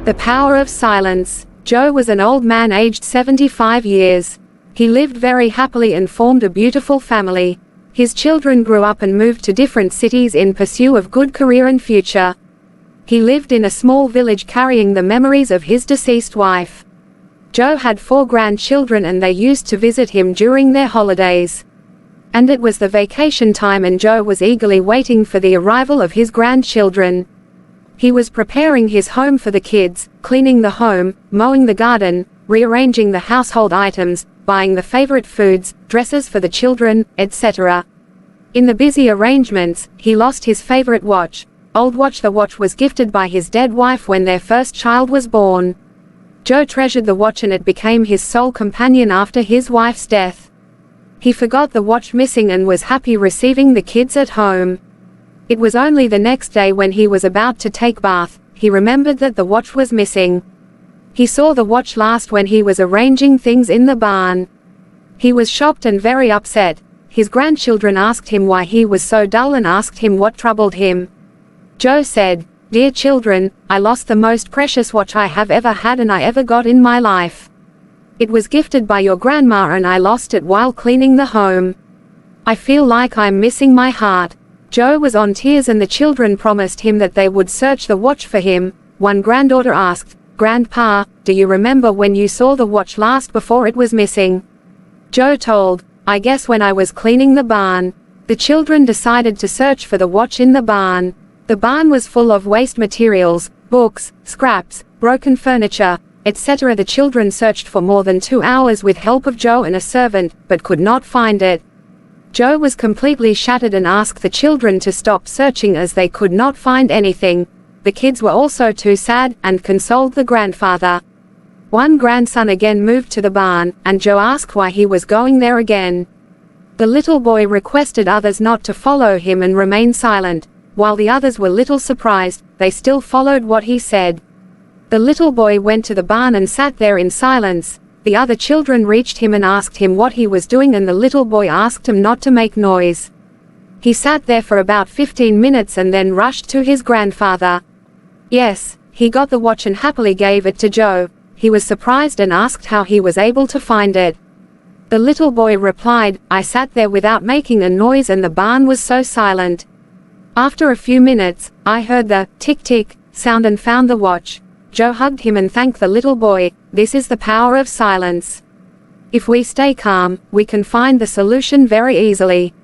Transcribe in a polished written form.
The power of silence. Joe was an old man aged 75 years. He lived very happily and formed a beautiful family. His children grew up and moved to different cities in pursuit of good career and future. He lived in a small village carrying the memories of his deceased wife. Joe had 4 grandchildren and they used to visit him during their holidays. And it was the vacation time and Joe was eagerly waiting for the arrival of his grandchildren. He was preparing his home for the kids, cleaning the home, mowing the garden, rearranging the household items, buying the favorite foods, dresses for the children, etc. In the busy arrangements, he lost his favorite watch. Old watch. The watch was gifted by his dead wife when their first child was born. Joe treasured the watch and it became his sole companion after his wife's death. He forgot the watch missing and was happy receiving the kids at home. It was only the next day when he was about to take bath, he remembered that the watch was missing. He saw the watch last when he was arranging things in the barn. He was shocked and very upset. His grandchildren asked him why he was so dull and asked him what troubled him. Joe said, "Dear children, I lost the most precious watch I have ever had and I ever got in my life. It was gifted by your grandma and I lost it while cleaning the home. I feel like I'm missing my heart." Joe was on tears and the children promised him that they would search the watch for him. One granddaughter asked, "Grandpa, do you remember when you saw the watch last before it was missing?" Joe told, "I guess when I was cleaning the barn." The children decided to search for the watch in the barn. The barn was full of waste materials, books, scraps, broken furniture, etc. The children searched for more than 2 hours with help of Joe and a servant, but could not find it. Joe was completely shattered and asked the children to stop searching as they could not find anything. The kids were also too sad, and consoled the grandfather. One grandson again moved to the barn, and Joe asked why he was going there again. The little boy requested others not to follow him and remain silent. While the others were little surprised, they still followed what he said. The little boy went to the barn and sat there in silence. The other children reached him and asked him what he was doing and the little boy asked him not to make noise. He sat there for about 15 minutes and then rushed to his grandfather. Yes, he got the watch and happily gave it to Joe. He was surprised and asked how he was able to find it. The little boy replied, "I sat there without making a noise and the barn was so silent. After a few minutes, I heard the tick-tick sound and found the watch." Joe hugged him and thanked the little boy. This is the power of silence. If we stay calm, we can find the solution very easily.